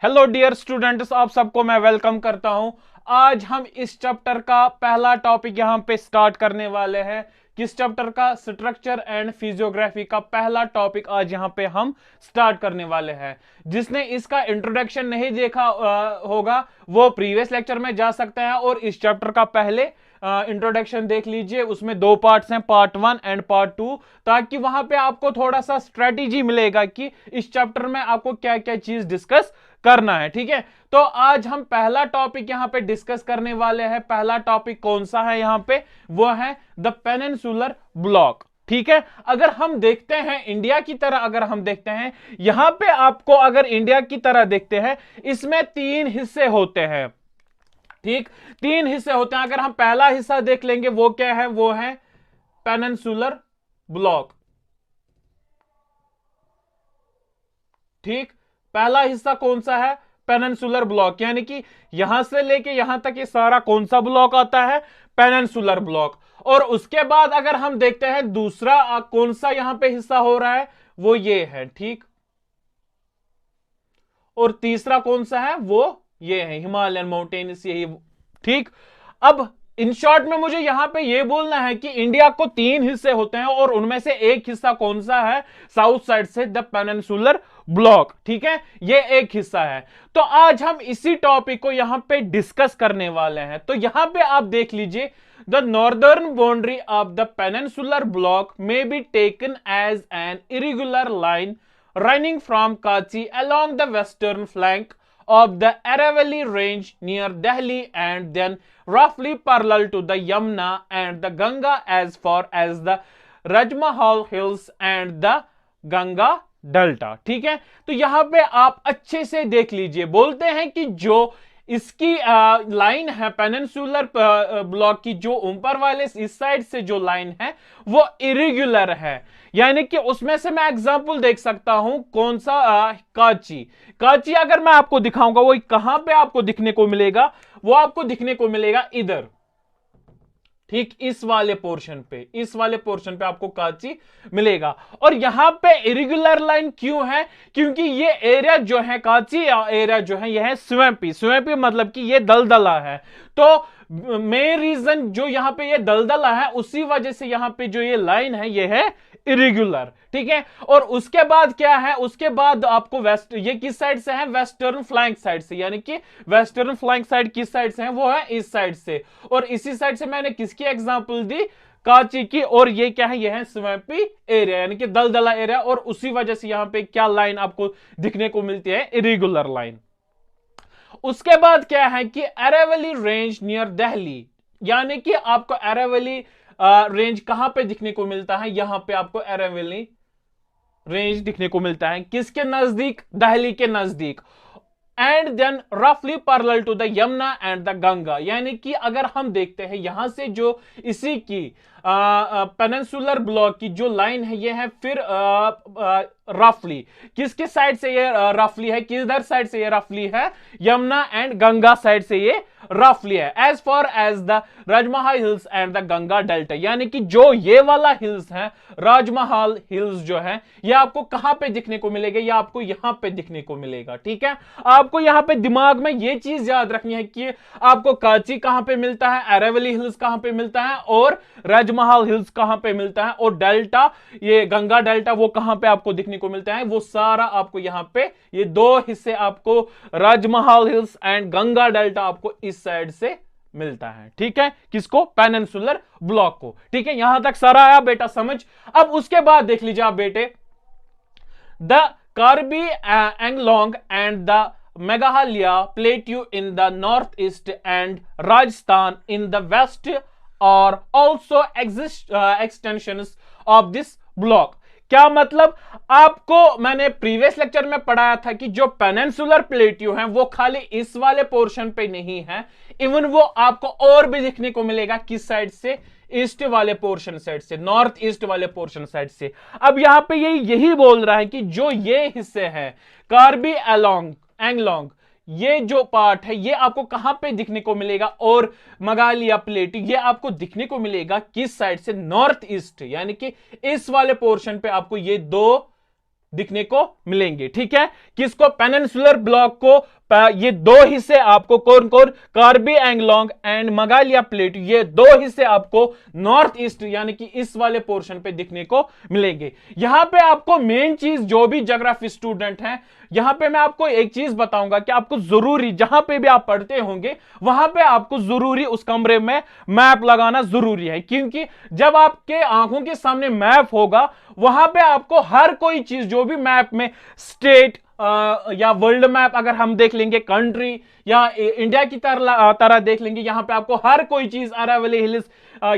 Hello dear students, आप सबको मैं वेलकम करता हूं। आज हम इस चैप्टर का पहला टॉपिक यहां पे स्टार्ट करने वाले हैं। किस चैप्टर का? स्ट्रक्चर एंड फिजियोग्राफी का पहला टॉपिक आज यहां पे हम स्टार्ट करने वाले हैं। जिसने इसका इंट्रोडक्शन नहीं देखा होगा वो प्रीवियस लेक्चर में जा सकता है और इस चैप्टर का पहले इंट्रोडक्शन देख लीजिए। उसमें दो पार्ट्स हैं, पार्ट 1 एंड पार्ट 2, ताकि वहां पे आपको थोड़ा सा स्ट्रेटेजी मिलेगा कि इस चैप्टर में आपको क्या क्या चीज डिस्कस करना है। ठीक है, तो आज हम पहला टॉपिक यहां पे डिस्कस करने वाले हैं। पहला टॉपिक कौन सा है यहां पे? वो है द पेनिनसुलर ब्लॉक। ठीक है, अगर हम देखते हैं इंडिया की तरह, अगर हम देखते हैं यहां पे आपको, अगर इंडिया की तरह देखते हैं, इसमें 3 हिस्से होते हैं। ठीक, 3 हिस्से होते हैं। अगर हम पहला हिस्सा देख लेंगे वो क्या है? वो है पेनिनसुलर ब्लॉक। ठीक, पहला हिस्सा कौन सा है? पेनिनसुलर ब्लॉक, यानी कि यहां से लेके यहां तक ये सारा कौन सा ब्लॉक आता है? Peninsular block. और उसके बाद अगर हम देखते हैं दूसरा कौन सा यहां पे हिस्सा हो रहा है, वो ये है। ठीक, और तीसरा कौन सा है? वो ये है, हिमालयन माउंटेन्स, यही। ठीक, अब इन शॉर्ट में मुझे यहां पे ये बोलना है कि इंडिया को 3 हिस्से होते हैं और उनमें से एक हिस्सा कौन सा है? साउथ साइड से द पेनिनसुलर ब्लॉक। ठीक है, ये एक हिस्सा है। तो आज हम इसी टॉपिक को यहां पे डिस्कस करने वाले हैं। तो यहां पे आप देख लीजिए, the northern boundary of the peninsular block may be taken as an irregular line running from Kachi along the western flank of the Aravalli range near Delhi and then roughly parallel to the Yamuna and the Ganga as far as the Rajmahal Hills and the Ganga Delta। ठीक है, तो यहां पे आप अच्छे से देख लीजिए। बोलते हैं कि जो इसकी लाइन है पेनिनसुलर ब्लॉक की, जो ऊपर वाले इस साइड से जो लाइन है वो इरेगुलर है। यानी कि उसमें से मैं एग्जांपल देख सकता हूं, कौन सा? काची। काची अगर मैं आपको दिखाऊंगा वो कहां पे आपको दिखने को मिलेगा? वो आपको दिखने को मिलेगा इधर। ठीक, इस वाले पोर्शन पे, इस वाले पोर्शन पे आपको काची मिलेगा। और यहां पे इरेगुलर लाइन क्यों है? क्योंकि ये एरिया जो है, काची एरिया जो है, यह है स्वेम्पी। स्वेम्पी मतलब कि ये दलदला है। तो मेन रीजन जो यहां पे ये दलदला है, उसी वजह से यहां पे जो ये लाइन है ये है इरेगुलर। ठीक है, और उसके बाद क्या है? उसके बाद आपको वेस्ट, ये किस साइड से है? वेस्टर्न फ्लैंक साइड से। यानी कि वेस्टर्न फ्लैंक साइड किस साइड से है? वो है इस साइड से। और इसी साइड से मैंने किसकी एग्जांपल दी? काची की। और ये क्या है? ये है स्वैम्पी एरिया, यानी कि दलदला एरिया। और उसी वजह से यहां पे क्या लाइन आपको दिखने को मिलती है? Irregular line. उसके बाद क्या है कि अरावली रेंज नियर दिल्ली, यानी कि आपको अरावली रेंज कहां पे दिखने को मिलता है? यहां पे आपको अरावली रेंज दिखने को मिलता है। किसके नजदीक? दिल्ली के नजदीक। एंड देन रफली parallel to the Yamuna and the Ganga, यानी कि अगर हम देखते हैं यहां से जो इसी की पेनिनसुलर ब्लॉक की जो लाइन है, ये है फिर रफली किसके साइड से ये रफली है? किधर साइड से ये रफली है? यमुना एंड गंगा साइड से ये रफली है। As far as the Rajmahal hills and the Ganga delta, यानी कि जो ये वाला हिल्स है, राजमहल हिल्स जो है, ये आपको कहां पे दिखने को मिलेगा? ये आपको यहां पे दिखने को मिलेगा। ठीक है, आपको यहां पे दिमाग में ये चीज याद रखनी है कि आपको काची कहां पे मिलता है, अरावली हिल्स कहां पे मिलता है, और राजमहल हिल्स कहां पे मिलता है, और डेल्टा, ये गंगा डेल्टा, वो कहां पे आपको दिखने को मिलता है? वो सारा आपको यहां पे, ये 2 हिस्से आपको, राजमहल हिल्स एंड गंगा डेल्टा, आपको इस साइड से मिलता है। ठीक है, किसको? पेनिनसुलर ब्लॉक को। ठीक है, यहां तक सारा आया बेटा समझ? अब उसके बाद देख लीजिए आप बेटे, the Karbi Anglong and the Meghalaya plateau in the north east and Rajasthan in the west और also extensions of this block. क्या मतलब? आपको मैंने प्रीवियस लेक्चर में पढ़ाया था कि जो पेनिनसुलर प्लेट्यू हैं वो खाली इस वाले पोर्शन पे नहीं है, इवन वो आपको और भी दिखने को मिलेगा। किस साइड से? ईस्ट वाले पोर्शन साइड से, नॉर्थ ईस्ट वाले पोर्शन साइड से। अब यहां पे यही बोल रहा है कि जो ये हिस्से हैं, कार्बी एंगलोंग, ये जो पार्ट है ये आपको कहां पे दिखने को मिलेगा? और मेघालय प्लेट ये आपको दिखने को मिलेगा किस साइड से? नॉर्थ ईस्ट, यानी कि इस वाले पोर्शन पे आपको ये 2 दिखने को मिलेंगे। ठीक है, किसको? पेनिनसुलर ब्लॉक को। ये दो हिस्से आपको कौन कौन? कार्बी एंगलोंग एंड मेघालय प्लेटू, ये दो हिस्से आपको नॉर्थ ईस्ट यानी कि इस वाले पोर्शन पे दिखने को मिलेंगे। यहां पे आपको मेन चीज, जो भी ज्योग्राफी स्टूडेंट हैं, यहां पे मैं आपको एक चीज बताऊंगा कि आपको जरूरी, जहां पे भी आप पढ़ते होंगे वहां पे आपको जरूरी उस कमरे में मैप लगाना जरूरी है, क्योंकि जब आपके आंखों के सामने मैप होगा वहां पे आपको हर कोई चीज, जो भी मैप में स्टेट या वर्ल्ड मैप अगर हम देख लेंगे, कंट्री या इंडिया की तरह देख लेंगे, यहां पे आपको हर कोई चीज, अरावली हिल्स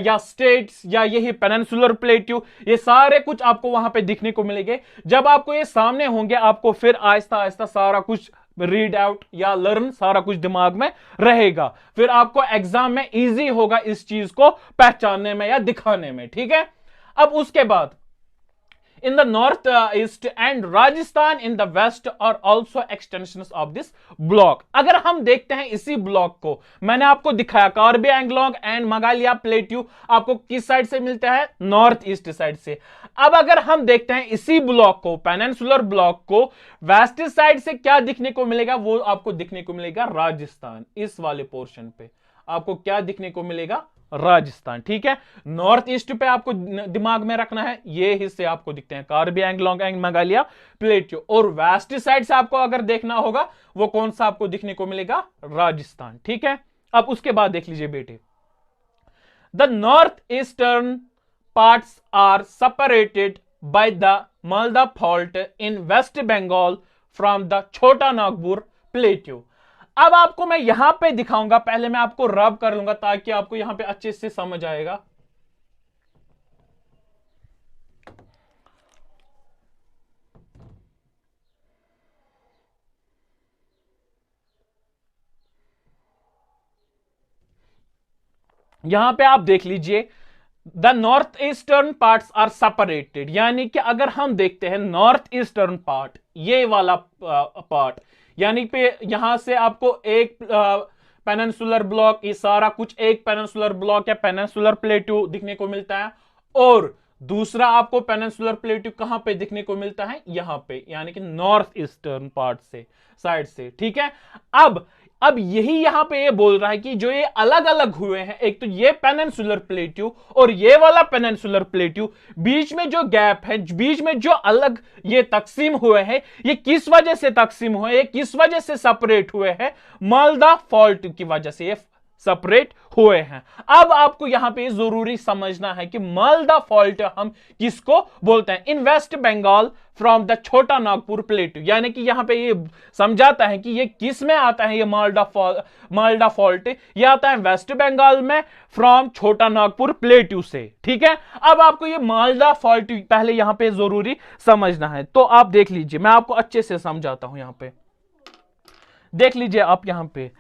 या स्टेट्स या यही पेनिनसुलर प्लेट्यू, ये सारे कुछ आपको वहां पे दिखने को मिलेंगे। जब आपको ये सामने होंगे आपको फिर आहिस्ता आहिस्ता सारा कुछ रीड आउट या लर्न, सारा कुछ दिमाग में रहेगा, फिर आपको एग्जाम में इजी होगा इस चीज को पहचानने में या दिखाने में। ठीक है, अब उसके बाद in the north east and Rajasthan in the west are also extensions of this block। अगर हम देखते हैं इसी ब्लॉक को, मैंने आपको दिखाया कार्बी एंगलोंग एंड मेघालय प्लेट्यू आपको किस साइड से मिलता है? नॉर्थ ईस्ट साइड से। अब अगर हम देखते हैं इसी ब्लॉक को, पेनिनसुलर ब्लॉक को, वेस्ट साइड से क्या दिखने को मिलेगा? वो आपको दिखने को मिलेगा राजस्थान। इस वाले पोर्शन पे आपको क्या दिखने को मिलेगा? राजस्थान। ठीक है, नॉर्थ ईस्ट पे आपको दिमाग में रखना है, ये हिस्से आपको दिखते हैं कार्बी एंगलोंग एंड मेघालय प्लेट्यू, और वेस्ट साइड से आपको अगर देखना होगा वो कौन सा आपको दिखने को मिलेगा? राजस्थान। ठीक है, अब उसके बाद देख लीजिए बेटे, the north eastern parts are separated by the Malda fault in West Bengal from the Chota Nagpur plateau. अब आपको मैं यहां पे दिखाऊंगा, पहले मैं आपको रब कर लूंगा ताकि आपको यहां पे अच्छे से समझ आएगा। यहां पे आप देख लीजिए, the north eastern parts are separated, यानी कि अगर हम देखते हैं नॉर्थ ईस्टर्न पार्ट, ये वाला पार्ट, यानी पे यहां से आपको एक पेनिनसुलर ब्लॉक, ये सारा कुछ एक पेनिनसुलर ब्लॉक या पेनिनसुलर प्लेट्यू दिखने को मिलता है, और दूसरा आपको पेनिनसुलर प्लेट्यू कहां पे दिखने को मिलता है? यहां पे, यानी कि नॉर्थ ईस्टर्न पार्ट से, साइड से। ठीक है, अब यही यहां पे ये बोल रहा है कि जो ये अलग अलग हुए हैं, एक तो ये पेनिनसुलर प्लेट्यू और ये वाला पेनिनसुलर प्लेट्यू, बीच में जो गैप है, बीच में जो अलग ये तकसीम हुए हैं, ये किस वजह से तकसीम हुए, ये किस वजह से सेपरेट हुए हैं? मालदा फॉल्ट की वजह से ये सेपरेट हुए हैं। अब आपको यहां पे जरूरी समझना है कि मालदा फॉल्ट हम किसको बोलते हैं? इन West Bengal from the Chota Nagpur plateau, यानी कि यहां पे ये समझाता है कि ये किस में आता है? ये मालदा फॉल्ट ये आता है वेस्ट बंगाल में फ्रॉम छोटा नागपुर प्लेट्यू से। ठीक है, अब आपको ये मालदा फॉल्ट पहले यहां पे जरूरी समझना है, तो आप देख लीजिए, मैं आपको अच्छे से समझाता हूं। यहां पे देख लीजिए आप, यहां पे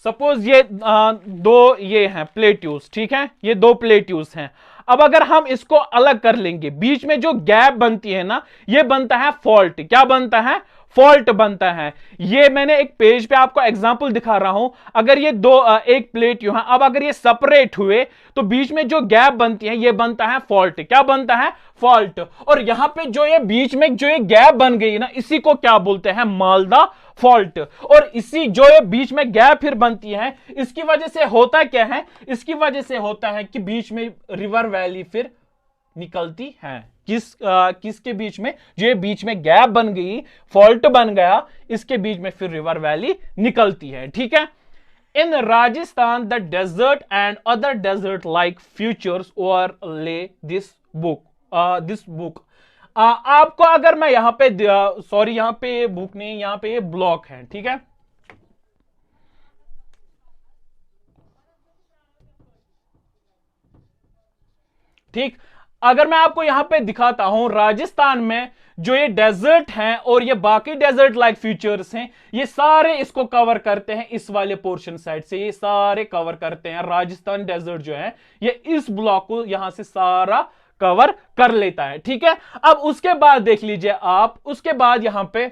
सपोज ये दो ये हैं प्लेट्यूज। ठीक है, ये दो प्लेट्यूज हैं। अब अगर हम इसको अलग कर लेंगे, बीच में जो गैप बनती है ना, ये बनता है फॉल्ट। क्या बनता है? फॉल्ट बनता है। ये मैंने एक पेज पे आपको एग्जांपल दिखा रहा हूं, अगर ये दो एक प्लेट यू है, अब अगर ये सेपरेट हुए तो बीच में जो गैप बनती है ये बनता है फॉल्ट। क्या बनता है? फॉल्ट। और यहां पे जो ये बीच में जो ये गैप बन गई ना, इसी को क्या बोलते हैं? मालदा फॉल्ट। और इसी जो ये बीच में गैप फिर बनती है, इसकी वजह से होता क्या है? इसकी वजह से होता है कि बीच में रिवर वैली फिर निकलती है। किसके बीच में? जो ये बीच में गैप बन गई, फॉल्ट बन गया, इसके बीच में फिर रिवर वैली निकलती है। ठीक है, in Rajasthan the desert and other desert like features overlay this book. आपको अगर मैं यहां पे, सॉरी यहां पे बुक नहीं, यहां पे ये ब्लॉक है। ठीक है, ठीक, अगर मैं आपको यहां पे दिखाता हूं, राजस्थान में जो ये डेजर्ट हैं और ये बाकी डेजर्ट लाइक फीचर्स हैं, ये सारे इसको कवर करते हैं। इस वाले पोर्शन साइड से ये सारे कवर करते हैं। राजस्थान डेजर्ट जो है ये इस ब्लॉक को यहां से सारा कवर कर लेता है। ठीक है, अब उसके बाद देख लीजिए आप, उसके बाद यहां पे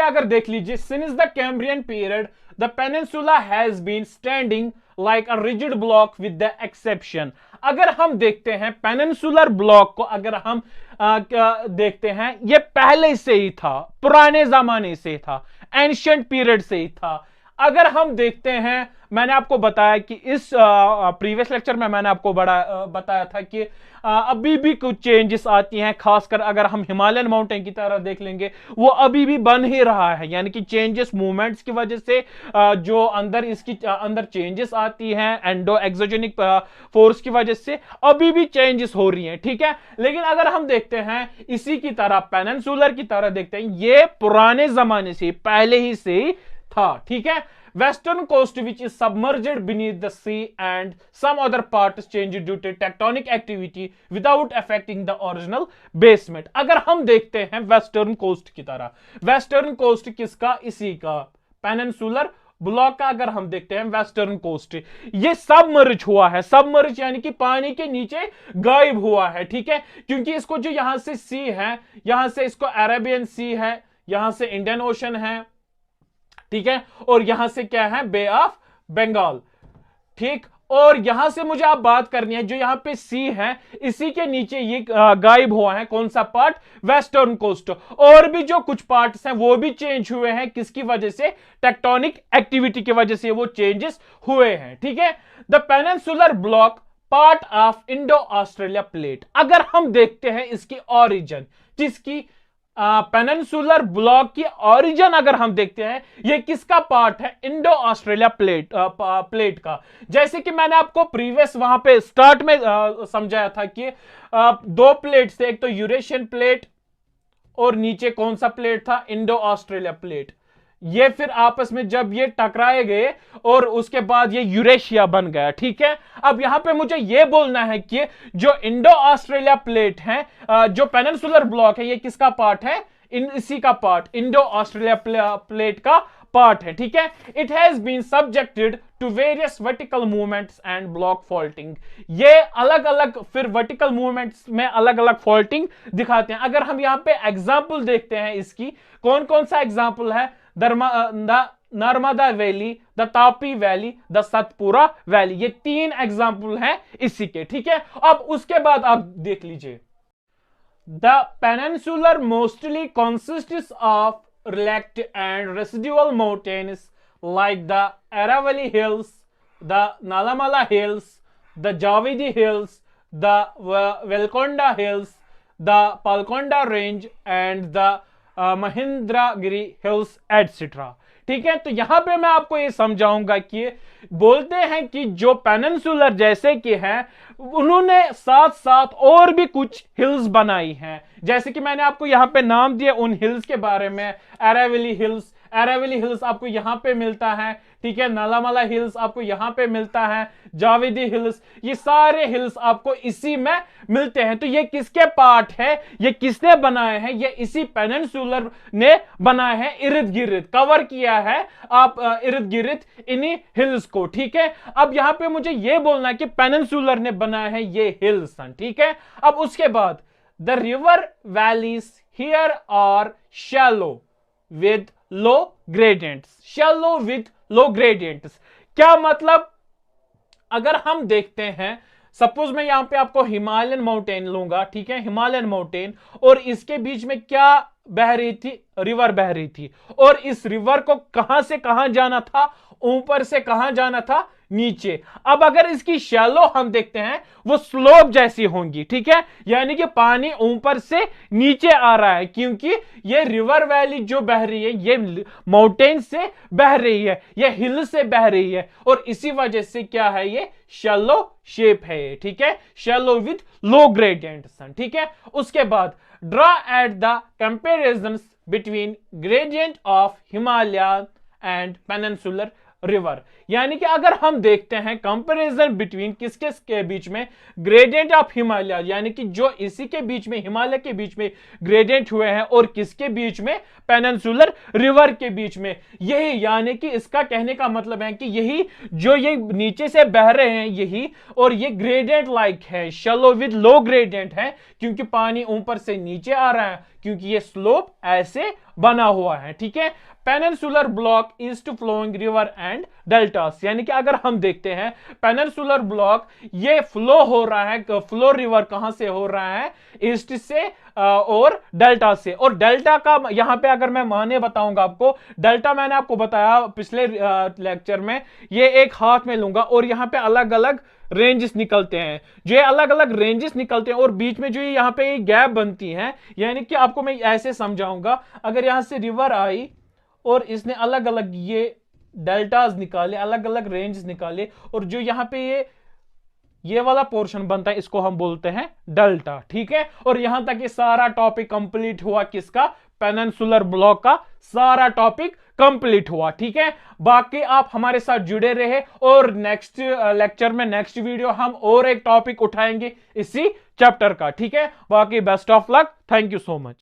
अगर देख लीजिए, since the Cambrian period the peninsula has been standing like a rigid block with the exception. अगर हम देखते हैं पेनिनसुलर ब्लॉक को, अगर हम देखते हैं, ये पहले से ही था, पुराने जमाने से था, एंशिएंट पीरियड से ही था. अगर हम देखते हैं, मैंने आपको बताया कि इस प्रीवियस लेक्चर में मैंने आपको बताया था कि अभी भी कुछ चेंजेस आती हैं, खासकर अगर हम हिमालयन माउंटेन की तरह देख लेंगे, वो अभी भी बन ही रहा है. यानी कि चेंजेस मूवमेंट्स की वजह से जो अंदर इसकी अंदर चेंजेस आती हैं, एंडो एक्सोजेनिक फोर्स की वजह से अभी भी चेंजेस हो रही हैं. ठीक है, लेकिन अगर हम देखते हैं इसी की तरह, पेनिनसुलर की तरह देखते हैं, ये पुराने जमाने से, पहले ही से था. ठीक है, western coast which is submerged beneath the sea and some other parts changed due to tectonic activity without affecting the original basement. अगर हम देखते हैं वेस्टर्न कोस्ट की तरह, वेस्टर्न कोस्ट किसका? इसी का, पेनिनसुलर ब्लॉक का. अगर हम देखते हैं वेस्टर्न कोस्ट, ये सबमर्ज हुआ है. सबमर्ज यानी कि पानी के नीचे गायब हुआ है. ठीक है, क्योंकि इसको जो यहां से सी है, यहां से इसको अरेबियन सी है, यहां से इंडियन ओशन है. ठीक है, और यहां से क्या है? बे ऑफ बंगाल. ठीक, और यहां से मुझे आप बात करनी है, जो यहां पे सी है, इसी के नीचे ये गायब हुआ है. कौन सा पार्ट? Western coast. और भी जो कुछ पार्ट्स हैं वो भी चेंज हुए हैं. किसकी वजह से? टेक्टोनिक एक्टिविटी की वजह से वो चेंजेस हुए हैं. ठीक है, the peninsular block part of Indo Australia plate. अगर हम देखते हैं इसकी ऑरिजिन, जिसकी पेनिनसुलर ब्लॉक की ओरिजिन अगर हम देखते हैं, ये किसका पार्ट है? इंडो ऑस्ट्रेलिया प्लेट का. जैसे कि मैंने आपको प्रीवियस वहां पे स्टार्ट में समझाया था कि दो प्लेट थे, एक तो यूरेशियन प्लेट और नीचे कौन सा प्लेट था? Indo Australia plate. ये फिर आपस में जब ये टकराए गए और उसके बाद ये यूरेशिया बन गया. ठीक है, अब यहां पे मुझे ये बोलना है कि जो इंडो ऑस्ट्रेलिया प्लेट है, जो पेनिनसुलर ब्लॉक है, ये किसका पार्ट है? इसी का पार्ट, इंडो ऑस्ट्रेलिया प्लेट का पार्ट है. ठीक है, it has been subjected to various vertical movements and block faulting. ये अलग अलग फिर वर्टिकल मूवमेंट्स में अलग अलग फॉल्टिंग दिखाते हैं. अगर हम यहां पे एग्जाम्पल देखते हैं इसकी, कौन कौन सा एग्जाम्पल है? Narmada valley, the Tapi valley, the Satpura valley. ये 3 एग्जाम्पल हैं इसी के. ठीक है, अब उसके बाद आप देख लीजिए, the peninsular mostly consists of relaxed and residual mountains like the Aravalli Hills, the Nalamala Hills, the Javidi Hills, the Velkonda Hills, the Palkonda Range and the Mahendragiri Hills, etc. ठीक है, तो यहां पे मैं आपको ये समझाऊंगा कि बोलते हैं कि जो पेनिनसुलर जैसे कि है, उन्होंने साथ साथ और भी कुछ हिल्स बनाई हैं. जैसे कि मैंने आपको यहां पे नाम दिए उन हिल्स के बारे में. अरावली हिल्स, अरावली हिल्स आपको यहां पे मिलता है. ठीक है, नालामाला हिल्स आपको यहां पे मिलता है, जावेदी हिल्स, ये सारे हिल्स आपको इसी में मिलते हैं. तो ये किसके पार्ट है? ये किसने बनाए हैं? ये इसी पेनिनसुलर ने बनाए हैं, इर्द गिर्द कवर किया है आप इर्द गिर्द इन्हीं हिल्स को. ठीक है, अब यहां पे मुझे ये बोलना है कि पेनिनसुलर ने बनाए हैं ये हिल्स. ठीक है, अब उसके बाद the river valleys here are shallow with low gradients. Shallow with low gradients क्या मतलब? अगर हम देखते हैं, सपोज मैं यहां पे आपको हिमालयन माउंटेन लूंगा. ठीक है, हिमालयन माउंटेन, और इसके बीच में क्या बह रही थी? रिवर बह रही थी. और इस रिवर को कहां से कहां जाना था? ऊपर से कहां जाना था? नीचे. अब अगर इसकी शैलो हम देखते हैं, वो स्लोप जैसी होंगी. ठीक है, यानी कि पानी ऊपर से नीचे आ रहा है, क्योंकि ये रिवर वैली जो बह रही है, ये माउंटेन से बह रही है, ये हिल से बह रही है, और इसी वजह से क्या है? ये शैलो शेप है. ठीक है, शैलो विद लो ग्रेडियंट्स. ठीक है, उसके बाद draw at the comparisons between gradient of Himalaya and peninsular river. यानी कि अगर हम देखते हैं कंपैरिजन बिटवीन किसके के बीच में? ग्रेडियंट ऑफ हिमालय, यानी कि जो इसी के बीच में, हिमालय के बीच में ग्रेडियंट हुए हैं, और किसके बीच में? पेनिनसुलर रिवर के बीच में. यही, यानी कि इसका कहने का मतलब है कि यही जो ये नीचे से बह रहे हैं, यही, और ये ग्रेडियंट लाइक है, शैलो विद लो ग्रेडियंट है, क्योंकि पानी ऊपर से नीचे आ रहा है, क्योंकि ये स्लोप ऐसे बना हुआ है. ठीक है, peninsular block east flowing river and deltas. यानी कि अगर हम देखते हैं पेनिनसुलर ब्लॉक ये फ्लो हो रहा है, फ्लो रिवर कहां से हो रहा है, ईस्ट से और डेल्टा से। और डेल्टा का यहां पे अगर मैं माने बताऊंगा आपको, डेल्टा मैंने आपको बताया पिछले लेक्चर में, ये एक हाथ में लूंगा और यहां पे अलग अलग रेंजेस निकलते हैं, जो ये अलग अलग रेंजेस निकलते हैं और बीच में जो यहां पे गैप बनती है, यानी कि आपको मैं ऐसे समझाऊंगा, अगर यहां से रिवर आई और इसने अलग अलग ये डेल्टास निकाले, अलग अलग रेंज निकाले, और जो यहां पे ये वाला पोर्शन बनता है इसको हम बोलते हैं डेल्टा। ठीक है, और यहां तक ये सारा टॉपिक कंप्लीट हुआ किसका, पेनिनसुलर ब्लॉक का सारा टॉपिक कंप्लीट हुआ। ठीक है, बाकी आप हमारे साथ जुड़े रहे और नेक्स्ट लेक्चर में, नेक्स्ट वीडियो हम और एक टॉपिक उठाएंगे इसी चैप्टर का। ठीक है, बाकी best of luck, thank you so much.